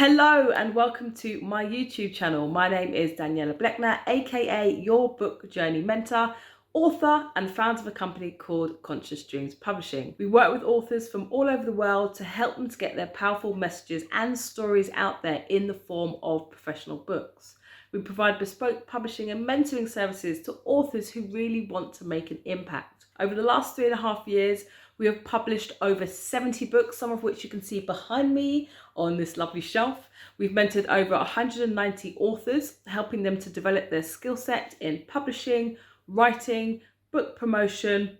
Hello and welcome to my YouTube channel. My name is Daniella Blechner, aka your book journey mentor, author and founder of a company called Conscious Dreams Publishing. We work with authors from all over the world to help them to get their powerful messages and stories out there in the form of professional books. We provide bespoke publishing and mentoring services to authors who really want to make an impact. Over the last 3.5 years, we have published over 70 books, some of which you can see behind me on this lovely shelf. We've mentored over 190 authors, helping them to develop their skill set in publishing, writing, book promotion,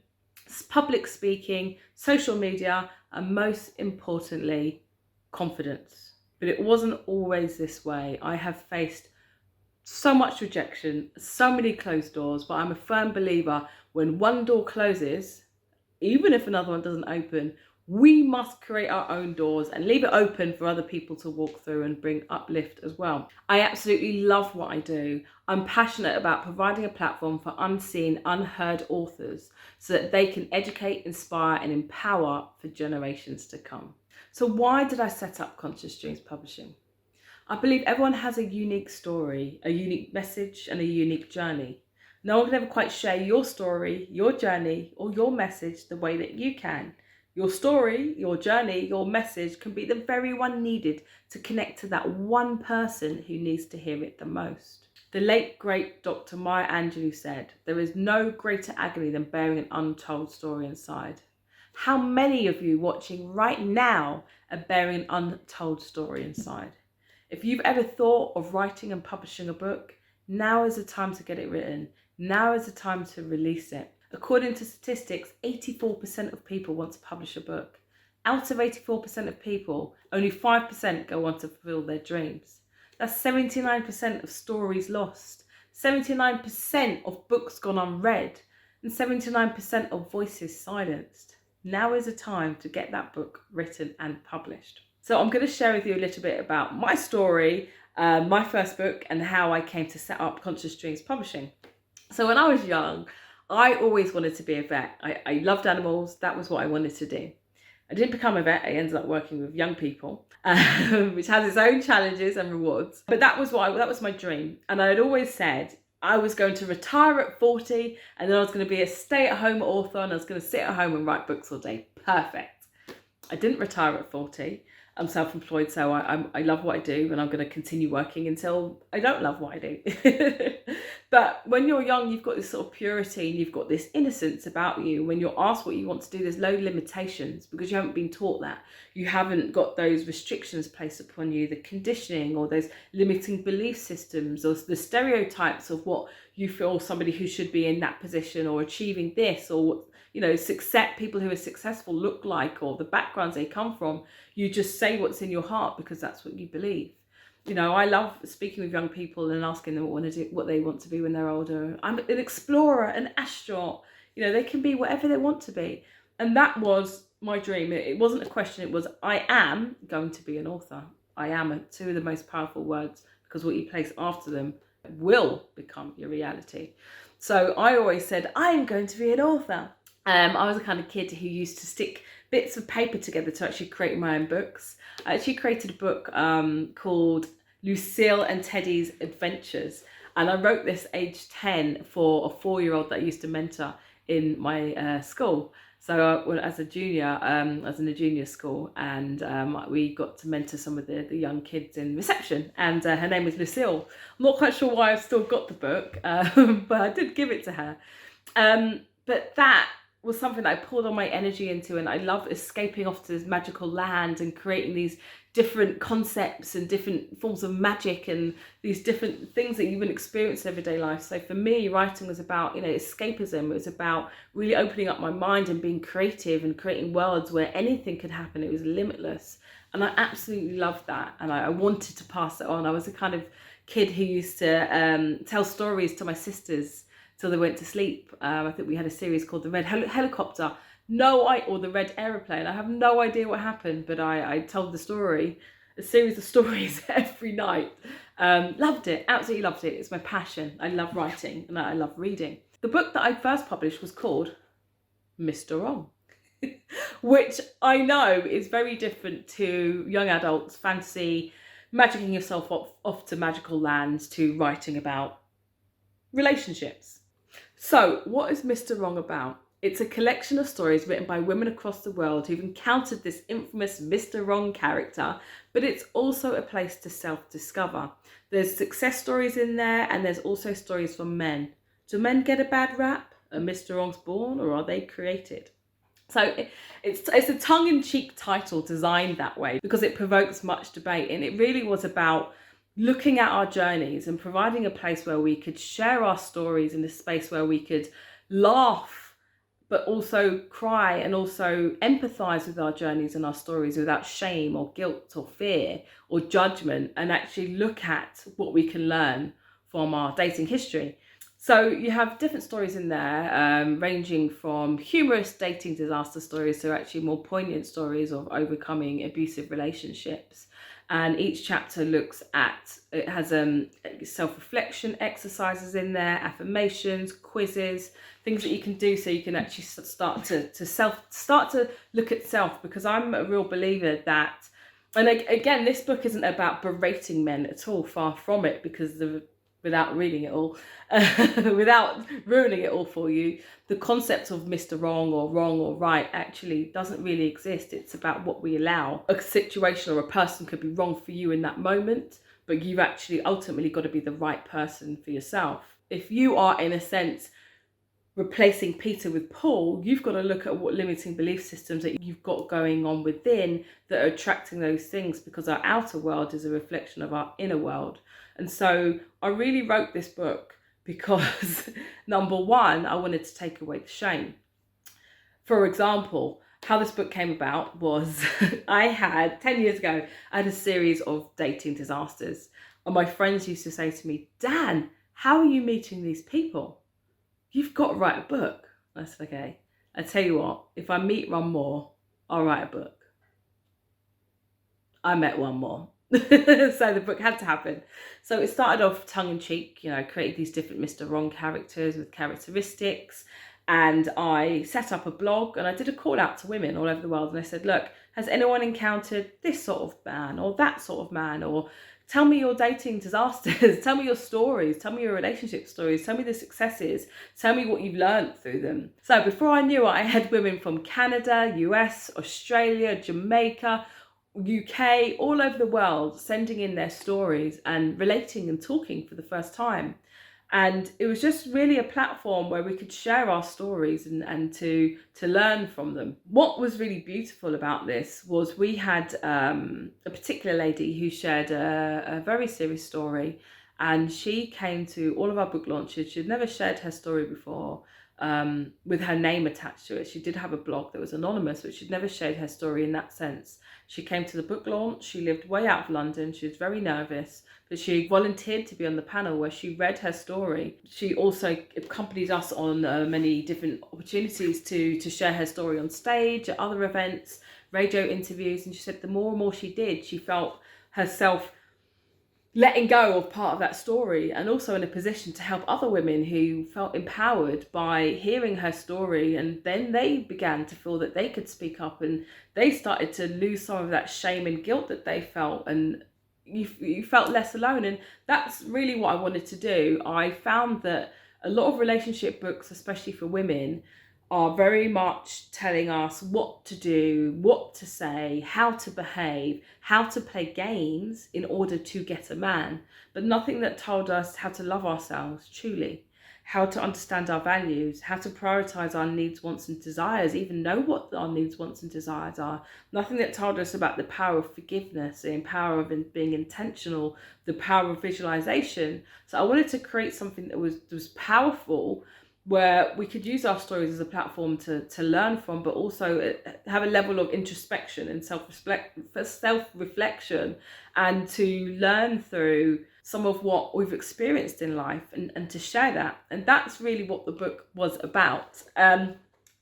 public speaking, social media, and most importantly, confidence. But it wasn't always this way. I have faced so much rejection, so many closed doors, but I'm a firm believer when one door closes, even if another one doesn't open, we must create our own doors and leave it open for other people to walk through and bring uplift as well. I absolutely love what I do. I'm passionate about providing a platform for unseen, unheard authors so that they can educate, inspire, and empower for generations to come. So why did I set up Conscious Dreams Publishing? I believe everyone has a unique story, a unique message, and a unique journey. No one can ever quite share your story, your journey, or your message the way that you can. Your story, your journey, your message can be the very one needed to connect to that one person who needs to hear it the most. The late, great Dr. Maya Angelou said, "There is no greater agony than bearing an untold story inside." How many of you watching right now are bearing an untold story inside? If you've ever thought of writing and publishing a book, now is the time to get it written. Now is the time to release it. According to statistics, 84% of people want to publish a book. Out of 84% of people, only 5% go on to fulfill their dreams. That's 79% of stories lost, 79% of books gone unread, and 79% of voices silenced. Now is the time to get that book written and published. So I'm going to share with you a little bit about my story, my first book, and how I came to set up Conscious Dreams Publishing. So when I was young, I always wanted to be a vet. I loved animals. That was what I wanted to do. I didn't become a vet. I ended up working with young people, which has its own challenges and rewards. But that was my dream. And I had always said I was going to retire at 40, and then I was going to be a stay-at-home author, and I was going to sit at home and write books all day. Perfect. I didn't retire at 40. I'm self-employed, so I love what I do, and I'm going to continue working until I don't love what I do. But when you're young, you've got this sort of purity and you've got this innocence about you. When you're asked what you want to do, there's no limitations because you haven't been taught that. You haven't got those restrictions placed upon you, the conditioning or those limiting belief systems or the stereotypes of what you feel somebody who should be in that position or achieving this or people who are successful look like or the backgrounds they come from. You just say what's in your heart because that's what you believe. I love speaking with young people and asking them what they want to be when they're older. I'm an explorer, an astronaut. They can be whatever they want to be. And that was my dream. It wasn't a question. It was, I am going to be an author. I am two of the most powerful words because what you place after them will become your reality. So I always said, I am going to be an author. I was the kind of kid who used to stick bits of paper together to actually create my own books. I actually created a book called Lucille and Teddy's Adventures. And I wrote this age 10 for a 4-year-old that I used to mentor in my school. So as a junior, I was in a junior school, and we got to mentor some of the young kids in reception. And her name was Lucille. I'm not quite sure why I've still got the book, but I did give it to her. But that was something that I poured all my energy into, and I love escaping off to this magical land and creating these different concepts and different forms of magic and these different things that you wouldn't experience in everyday life. So for me, writing was about, escapism. It was about really opening up my mind and being creative and creating worlds where anything could happen. It was limitless. And I absolutely loved that. And I wanted to pass it on. I was the kind of kid who used to tell stories to my sisters till they went to sleep. I think we had a series called The Red Helicopter. Or The Red Aeroplane. I have no idea what happened, but I told the story, a series of stories every night. Loved it, absolutely loved it. It's my passion. I love writing and I love reading. The book that I first published was called Mr. Wrong, which I know is very different to young adults, fantasy, magicking yourself off to magical lands to writing about relationships. So, what is Mr. Wrong about? It's a collection of stories written by women across the world who've encountered this infamous Mr. Wrong character, but it's also a place to self-discover. There's success stories in there, and there's also stories from men. Do men get a bad rap? Are Mr. Wrongs born, or are they created? So it's a tongue-in-cheek title designed that way because it provokes much debate, and it really was about looking at our journeys and providing a place where we could share our stories, in a space where we could laugh but also cry and also empathize with our journeys and our stories without shame or guilt or fear or judgment, and actually look at what we can learn from our dating history. So you have different stories in there, ranging from humorous dating disaster stories to actually more poignant stories of overcoming abusive relationships. And each chapter looks at, it has self-reflection exercises in there, affirmations, quizzes, things that you can do so you can actually start to look at self. Because I'm a real believer that, and again, this book isn't about berating men at all, far from it, because without reading it all, without ruining it all for you, the concept of Mr. Wrong or right actually doesn't really exist. It's about what we allow. A situation or a person could be wrong for you in that moment, but you've actually ultimately got to be the right person for yourself. If you are, in a sense, replacing Peter with Paul, you've got to look at what limiting belief systems that you've got going on within that are attracting those things, because our outer world is a reflection of our inner world. And so I really wrote this book because number one, I wanted to take away the shame. For example, how this book came about was I had 10 years ago, I had a series of dating disasters, and my friends used to say to me, Dan, how are you meeting these people? You've got to write a book. I said, okay. I tell you what, if I meet one more, I'll write a book. I met one more. So the book had to happen. So it started off tongue-in-cheek, created these different Mr. Wrong characters with characteristics. And I set up a blog, and I did a call out to women all over the world. And I said, look, has anyone encountered this sort of man or that sort of man? Or tell me your dating disasters. Tell me your stories. Tell me your relationship stories. Tell me the successes. Tell me what you've learned through them. So before I knew it, I had women from Canada, US, Australia, Jamaica, UK, all over the world sending in their stories and relating and talking for the first time. And it was just really a platform where we could share our stories and to learn from them. What was really beautiful about this was we had a particular lady who shared a very serious story, and she came to all of our book launches. She'd never shared her story before, with her name attached to it. She did have a blog that was anonymous, but she'd never shared her story in that sense. She came to the book launch. She lived way out of London. She was very nervous, but she volunteered to be on the panel where she read her story. She also accompanied us on many different opportunities to share her story on stage, at other events, radio interviews. And she said the more and more she did, she felt herself letting go of part of that story, and also in a position to help other women who felt empowered by hearing her story. And then they began to feel that they could speak up, and they started to lose some of that shame and guilt that they felt, and you felt less alone. And that's really what I wanted to do. I found that a lot of relationship books, especially for women, are very much telling us what to do, what to say, how to behave, how to play games in order to get a man, but nothing that told us how to love ourselves truly, how to understand our values, how to prioritize our needs, wants and desires, even know what our needs, wants and desires are. Nothing that told us about the power of forgiveness, the power of being intentional, the power of visualization. So I wanted to create something that was powerful, where we could use our stories as a platform to learn from, but also have a level of introspection and self-reflection, and to learn through some of what we've experienced in life, and to share that. And that's really what the book was about. There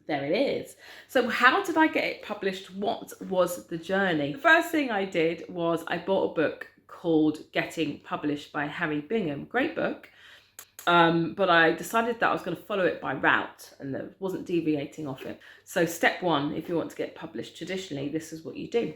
it is. So how did I get it published? What was the journey? The first thing I did was I bought a book called Getting Published by Harry Bingham. Great book. But I decided that I was going to follow it by route, and that wasn't deviating off it. So step one, if you want to get published traditionally, this is what you do.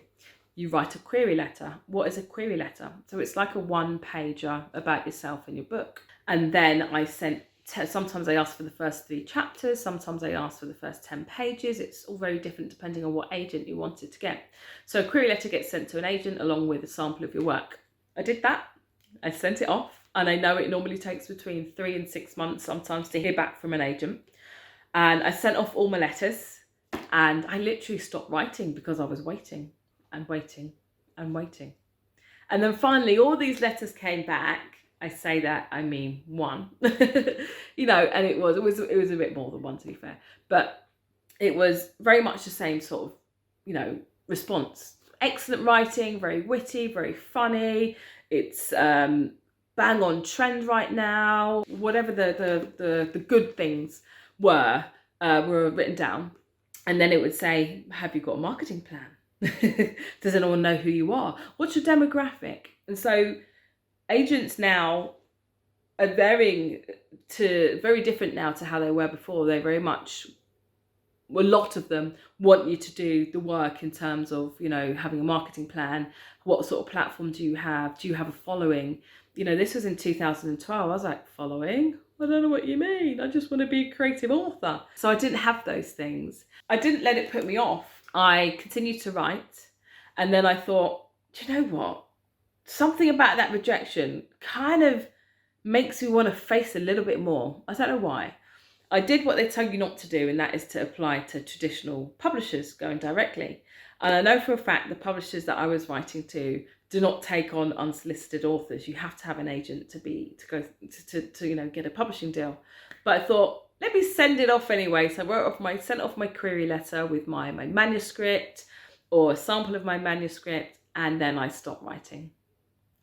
you write a query letter. What is a query letter? So it's like a one-pager about yourself and your book. And then I sent, sometimes I ask for the first 3 chapters, sometimes I ask for the first 10 pages. It's all very different depending on what agent you wanted to get. So a query letter gets sent to an agent along with a sample of your work. I did that. I sent it off, and I know it normally takes between 3 and 6 months sometimes to hear back from an agent. And I sent off all my letters, and I literally stopped writing because I was waiting and waiting and waiting. And then finally, all these letters came back. I say that, I mean 1, you know, and it was a bit more than 1, to be fair, but it was very much the same sort of, you know, response. Excellent writing, very witty, very funny. It's bang on trend right now. Whatever the good things were written down. And then it would say, have you got a marketing plan? Does anyone know who you are? What's your demographic? And so agents now are very different now to how they were before. They very much, a lot of them want you to do the work in terms of, you know, having a marketing plan. What sort of platform do you have? Do you have a following? You know, this was in 2012. I was like, following? I don't know what you mean. I just want to be a creative author. So I didn't have those things. I didn't let it put me off. I continued to write. And then I thought, do you know what? Something about that rejection kind of makes me want to face a little bit more. I don't know why. I did what they tell you not to do, and that is to apply to traditional publishers going directly. And I know for a fact the publishers that I was writing to do not take on unsolicited authors. You have to have an agent to you know, get a publishing deal. But I thought, let me send it off anyway. So I sent off my query letter with my manuscript or a sample of my manuscript, and then I stopped writing.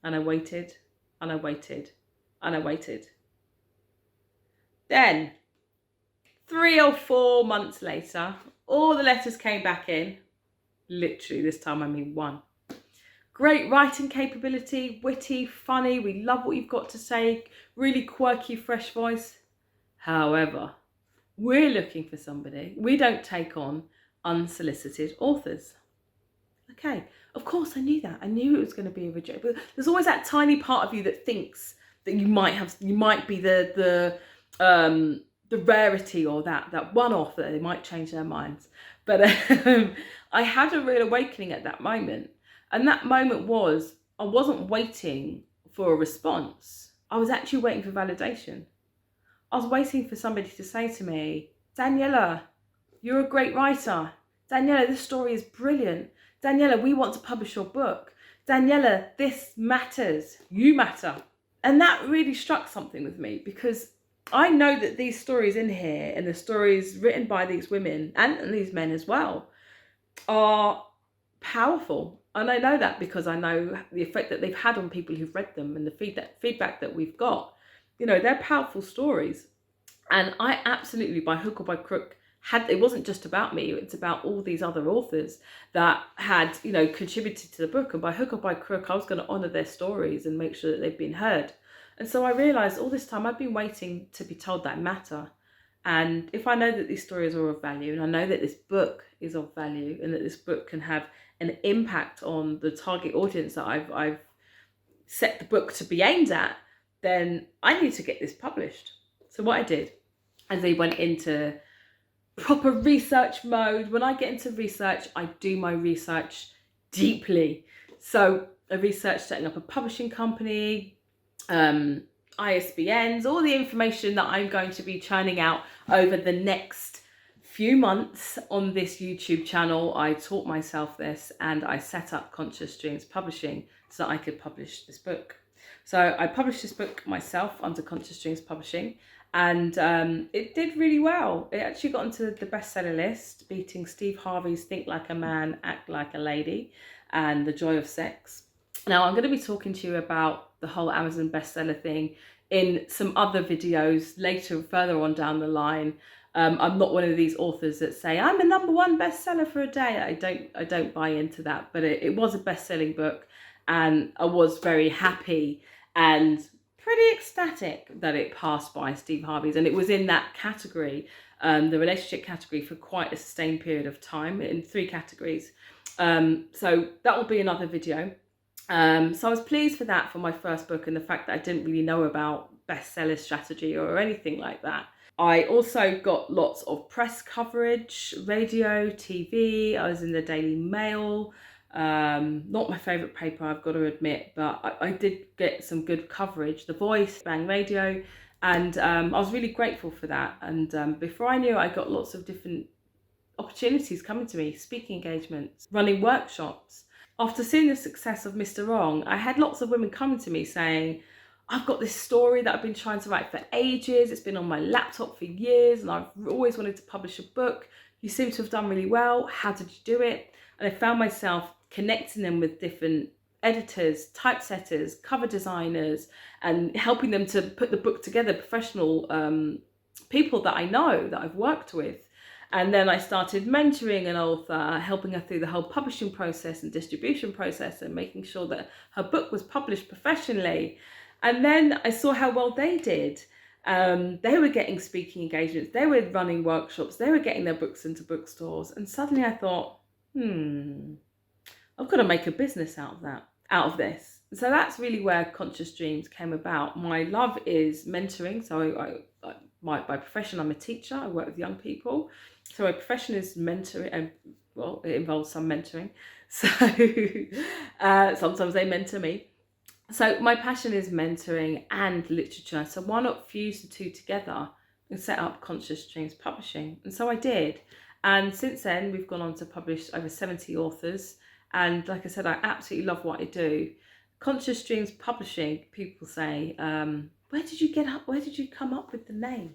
And I waited, and I waited, and I waited. Then 3 or 4 months later, all the letters came back in. Literally, this time I mean 1. Great writing capability, witty, funny. We love what you've got to say. Really quirky, fresh voice. However, we're looking for somebody. We don't take on unsolicited authors. Okay, of course I knew that. I knew it was going to be a rejection. But there's always that tiny part of you that thinks that you might be the rarity, or that one author, they might change their minds. But I had a real awakening at that moment. And that moment was, I wasn't waiting for a response. I was actually waiting for validation. I was waiting for somebody to say to me, Daniella, you're a great writer. Daniella, this story is brilliant. Daniella, we want to publish your book. Daniella, this matters. You matter. And that really struck something with me, because I know that these stories in here, and the stories written by these women and these men as well, are powerful. And I know that because I know the effect that they've had on people who've read them, and the feedback that we've got. You know, they're powerful stories. And I absolutely, by hook or by crook, it wasn't just about me, it's about all these other authors that had, you know, contributed to the book. And by hook or by crook, I was going to honour their stories and make sure that they've been heard. And so I realised all this time I've been waiting to be told that matter. And if I know that these stories are of value, and I know that this book is of value, and that this book can have an impact on the target audience that I've set the book to be aimed at, then I need to get this published. So what I did, as I went into proper research mode. When I get into research, I do my research deeply. So I researched setting up a publishing company, ISBNs, all the information that I'm going to be churning out over the next few months on this YouTube channel. I taught myself this, and I set up Conscious Dreams Publishing so that I could publish this book. So I published this book myself under Conscious Dreams Publishing, and it did really well. It actually got onto the bestseller list, beating Steve Harvey's Think Like a Man, Act Like a Lady and The Joy of Sex. Now, I'm going to be talking to you about the whole Amazon bestseller thing in some other videos later, further on down the line. I'm not one of these authors that say, I'm a #1 bestseller for a day. I don't buy into that, but it was a best-selling book, and I was very happy and pretty ecstatic that it passed by Steve Harvey's, and it was in that category the relationship category for quite a sustained period of time in 3 categories. So that will be another video. So I was pleased for that for my first book, and the fact that I didn't really know about bestseller strategy or anything like that. I also got lots of press coverage, radio, TV. I was in the Daily Mail. Not my favourite paper, I've got to admit, but I did get some good coverage. The Voice, Bang Radio, and I was really grateful for that. And before I knew it, I got lots of different opportunities coming to me, speaking engagements, running workshops. After seeing the success of Mr. Wrong, I had lots of women coming to me saying, I've got this story that I've been trying to write for ages. It's been on my laptop for years and I've always wanted to publish a book. You seem to have done really well. How did you do it? And I found myself connecting them with different editors, typesetters, cover designers, and helping them to put the book together, professional people that I know, that I've worked with. And then I started mentoring an author, helping her through the whole publishing process and distribution process and making sure that her book was published professionally. And then I saw how well they did. They were getting speaking engagements, they were running workshops, they were getting their books into bookstores. And suddenly I thought, I've got to make a business out of this. So that's really where Conscious Dreams came about. My love is mentoring. So by profession, I'm a teacher. I work with young people. So my profession is mentoring, and well, it involves some mentoring. So sometimes they mentor me. So my passion is mentoring and literature. So why not fuse the two together and set up Conscious Dreams Publishing? And so I did. And since then, we've gone on to publish over 70 authors. And like I said, I absolutely love what I do. Conscious Dreams Publishing, people say, where did you come up with the name?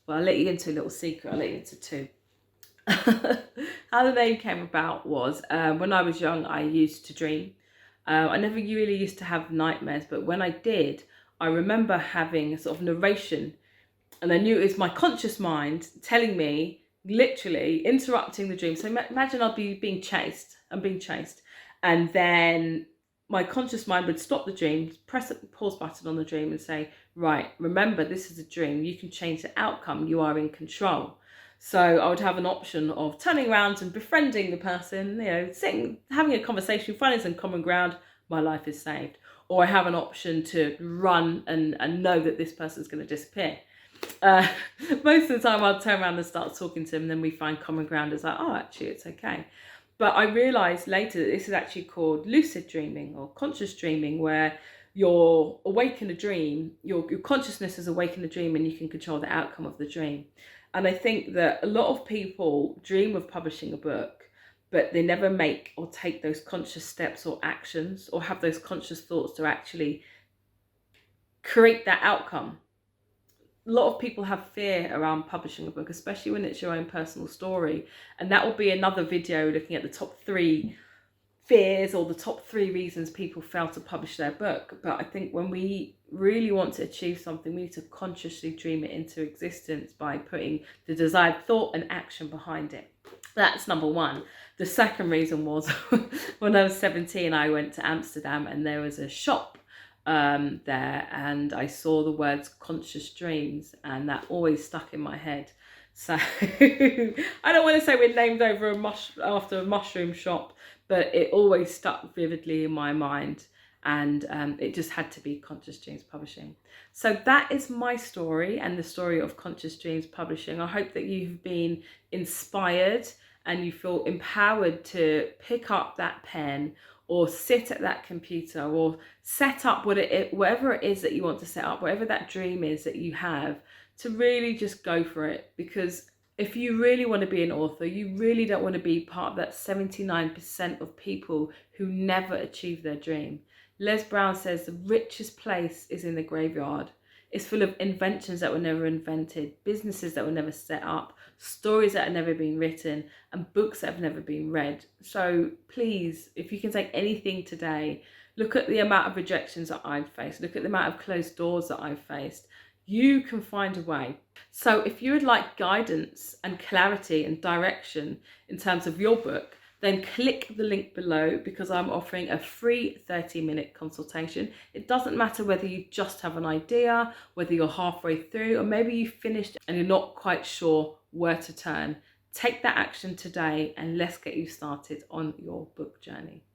Well, I'll let you into a little secret. I'll let you into 2. How the name came about was when I was young, I used to dream. I never really used to have nightmares, but when I did, I remember having a sort of narration, and I knew it was my conscious mind telling me, literally interrupting the dream. So imagine I'd be being chased, and then my conscious mind would stop the dream, press the pause button on the dream and say, right, remember, this is a dream. You can change the outcome. You are in control. So I would have an option of turning around and befriending the person, sitting, having a conversation, finding some common ground. My life is saved. Or I have an option to run and know that this person's going to disappear. Most of the time I'll turn around and start talking to them, and then we find common ground. It's like, oh, actually, it's okay. But I realised later that this is actually called lucid dreaming or conscious dreaming, where you're awake in a dream, your consciousness is awake in a dream, and you can control the outcome of the dream. And I think that a lot of people dream of publishing a book, but they never make or take those conscious steps or actions or have those conscious thoughts to actually create that outcome. A lot of people have fear around publishing a book, especially when it's your own personal story. And that will be another video looking at the top 3 fears or the top 3 reasons people fail to publish their book. But I think when we really want to achieve something, we need to consciously dream it into existence by putting the desired thought and action behind it. That's number 1. The second reason was when I was 17, I went to Amsterdam, and there was a shop there, and I saw the words Conscious Dreams, and that always stuck in my head. So I don't want to say we're named after a mushroom shop, but it always stuck vividly in my mind, and it just had to be Conscious Dreams Publishing. So that is my story and the story of Conscious Dreams Publishing. I hope that you've been inspired and you feel empowered to pick up that pen or sit at that computer or set up whatever it is that you want to set up, whatever that dream is that you have, to really just go for it. Because if you really want to be an author, you really don't want to be part of that 79% of people who never achieve their dream. Les Brown says the richest place is in the graveyard. It's full of inventions that were never invented, businesses that were never set up, stories that have never been written, and books that have never been read. So please, if you can take anything today, look at the amount of rejections that I've faced. Look at the amount of closed doors that I've faced. You can find a way. So if you would like guidance and clarity and direction in terms of your book, then click the link below because I'm offering a free 30-minute consultation. It doesn't matter whether you just have an idea, whether you're halfway through, or maybe you've finished and you're not quite sure where to turn. Take that action today and let's get you started on your book journey.